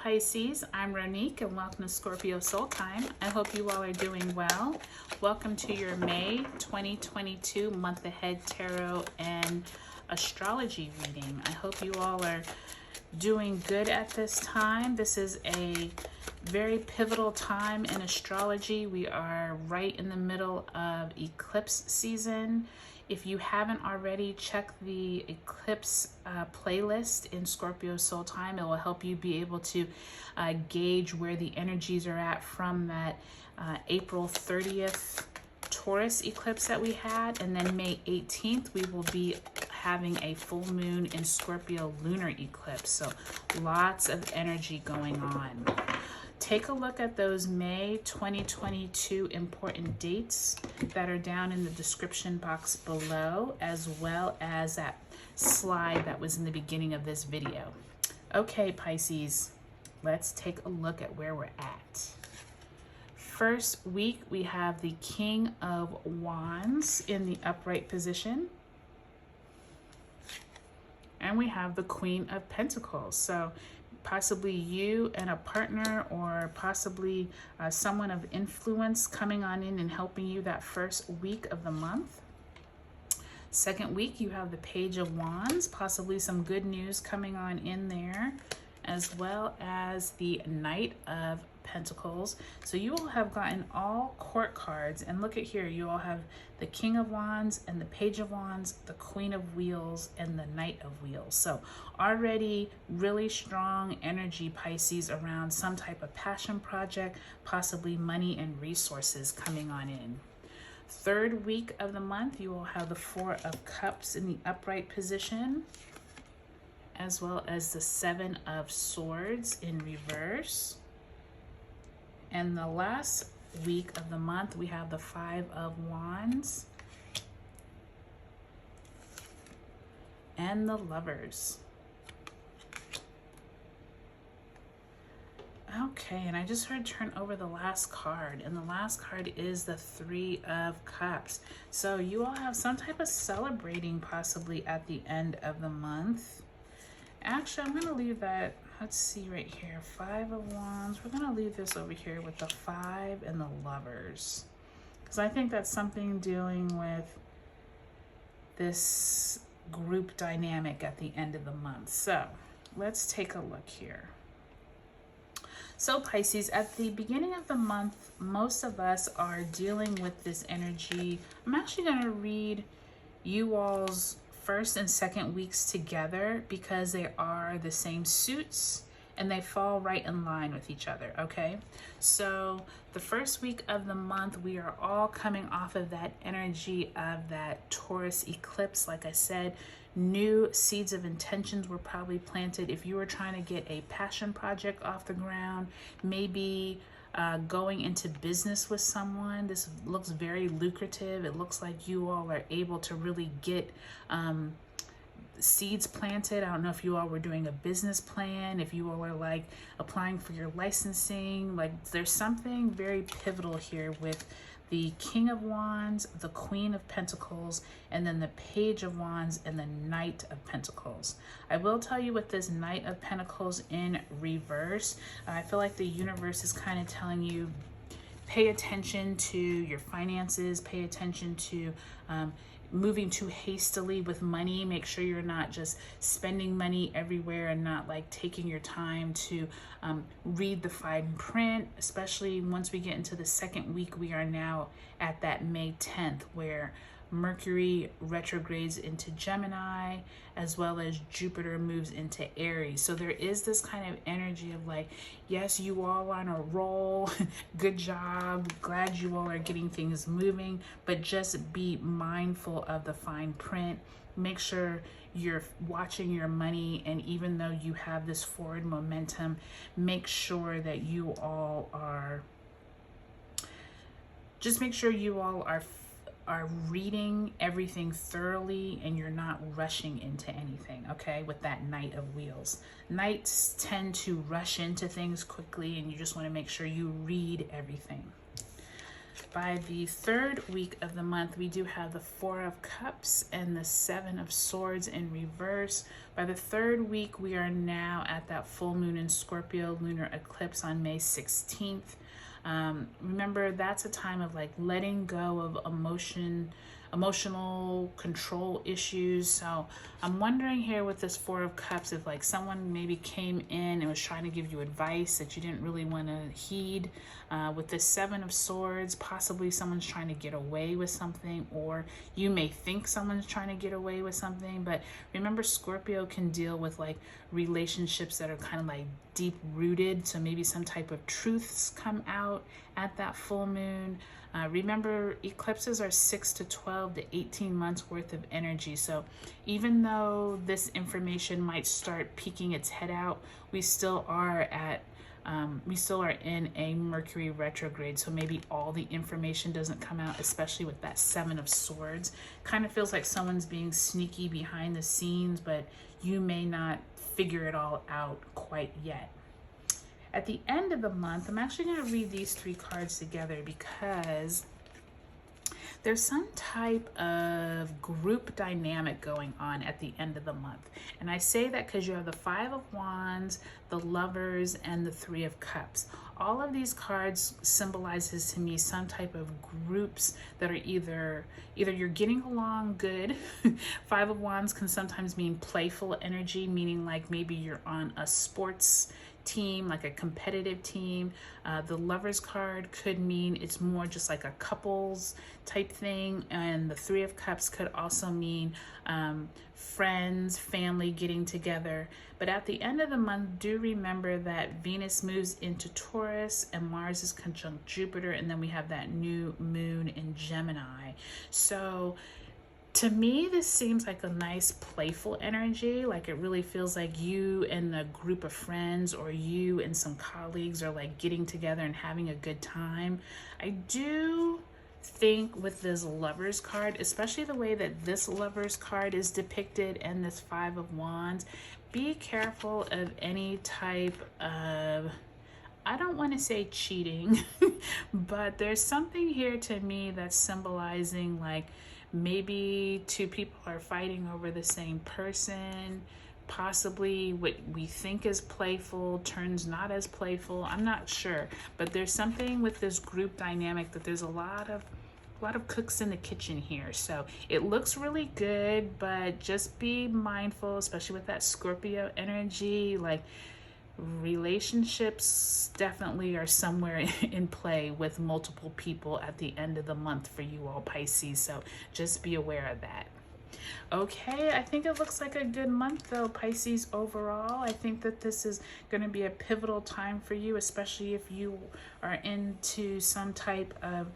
Pisces, I'm Ronique and welcome to Scorpio Soul Time. I hope you all are doing well. Welcome to your May 2022 month ahead tarot and astrology reading. I hope you all are doing good at this time. This is a very pivotal time in astrology. We are right in the middle of eclipse season. If you haven't already, check the Eclipse playlist in Scorpio Soul Time. It will help you be able to gauge where the energies are at from that April 30th Taurus eclipse that we had. And then May 18th, we will be having a full moon in Scorpio lunar eclipse. So lots of energy going on. Take a look at those May 2022 important dates that are down in the description box below, as well as that slide that was in the beginning of this video. Okay, Pisces, let's take a look at where we're at. First week, we have the King of Wands in the upright position. And we have the Queen of Pentacles. So possibly you and a partner, or possibly someone of influence coming on in and helping you that first week of the month. Second week, you have the Page of Wands, possibly some good news coming on in there, as well as the Knight of Pentacles. So you all have gotten all court cards, and look at here, you all have the King of Wands and the Page of Wands, the Queen of Wheels and the Knight of Wheels. So already really strong energy, Pisces, around some type of passion project, possibly money and resources coming on in. Third week of the month, you will have the Four of Cups in the upright position, as well as the Seven of Swords in reverse. And the last week of the month, we have the Five of Wands and the Lovers. Okay, and I just heard turn over the last card, and the last card is the Three of Cups. So you all have some type of celebrating possibly at the end of the month. Actually, I'm going to leave that, let's see right here, Five of Wands. We're going to leave this over here with the Five and the Lovers, because I think that's something dealing with this group dynamic at the end of the month. So let's take a look here. So Pisces, at the beginning of the month, most of us are dealing with this energy. I'm actually going to read you all's first and second weeks together because they are the same suits and they fall right in line with each other, okay? So the first week of the month, we are all coming off of that energy of that Taurus eclipse. Like I said, new seeds of intentions were probably planted. If you were trying to get a passion project off the ground, maybe going into business with someone, this looks very lucrative. It looks like you all are able to really get seeds planted. I don't know if you all were doing a business plan, if you all were like applying for your licensing. Like there's something very pivotal here with the King of Wands, the Queen of Pentacles, and then the Page of Wands and the Knight of Pentacles. I will tell you with this Knight of Pentacles in reverse, I feel like the universe is kind of telling you, pay attention to your finances, pay attention to moving too hastily with money. Make sure you're not just spending money everywhere and not like taking your time to read the fine print, especially once we get into the second week. We are now at that May 10th where Mercury retrogrades into Gemini, as well as Jupiter moves into Aries. So there is this kind of energy of like, yes, you all are on a roll. Good job. Glad you all are getting things moving, but just be mindful of the fine print. Make sure you're watching your money. And even though you have this forward momentum, make sure that you all are, just make sure you all are reading everything thoroughly and you're not rushing into anything, okay? With that Knight of Wheels. Knights tend to rush into things quickly and you just want to make sure you read everything. By the third week of the month, we do have the Four of Cups and the Seven of Swords in reverse. By the third week, we are now at that full moon in Scorpio, lunar eclipse on May 16th. Remember, that's a time of like letting go of emotional control issues. So I'm wondering here with this Four of Cups, if like someone maybe came in and was trying to give you advice that you didn't really want to heed. With this Seven of Swords, possibly someone's trying to get away with something, or you may think someone's trying to get away with something. But remember, Scorpio can deal with like relationships that are kind of like deep rooted, so maybe some type of truths come out at that full moon. Remember, eclipses are 6 to 12 to 18 months worth of energy. So even though this information might start peeking its head out, we still are in a Mercury retrograde. So maybe all the information doesn't come out, especially with that Seven of Swords. Kind of feels like someone's being sneaky behind the scenes, but you may not figure it all out quite yet. At the end of the month, I'm actually going to read these three cards together because there's some type of group dynamic going on at the end of the month. And I say that because you have the Five of Wands, the Lovers, and the Three of Cups. All of these cards symbolizes to me some type of groups that are either you're getting along good. Five of Wands can sometimes mean playful energy, meaning like maybe you're on a sports team, like a competitive team. The Lovers card could mean it's more just like a couples type thing, and the Three of Cups could also mean friends, family getting together. But at the end of the month, do remember that Venus moves into Taurus and Mars is conjunct Jupiter, and then we have that new moon in Gemini. So to me, this seems like a nice playful energy. Like it really feels like you and a group of friends, or you and some colleagues are like getting together and having a good time. I do think with this Lovers card, especially the way that this Lovers card is depicted and this Five of Wands, be careful of any type of, I don't want to say cheating, but there's something here to me that's symbolizing like maybe two people are fighting over the same person. Possibly what we think is playful turns not as playful. I'm not sure, but there's something with this group dynamic that there's a lot of cooks in the kitchen here. So it looks really good, but just be mindful, especially with that Scorpio energy. Like relationships definitely are somewhere in play with multiple people at the end of the month for you all Pisces. So just be aware of that. Okay, I think it looks like a good month though, Pisces, overall. I think that this is going to be a pivotal time for you, especially if you are into some type of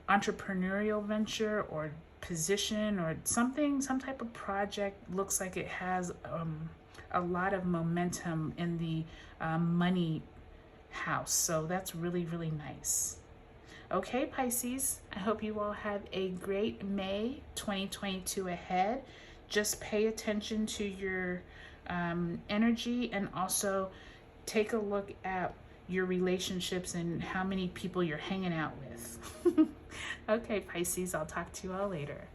entrepreneurial venture or position or something, some type of project. Looks like it has a lot of momentum in the money house. So that's really, really nice. Okay, Pisces, I hope you all have a great May 2022 ahead. Just pay attention to your energy, and also take a look at your relationships and how many people you're hanging out with. Okay, Pisces, I'll talk to you all later.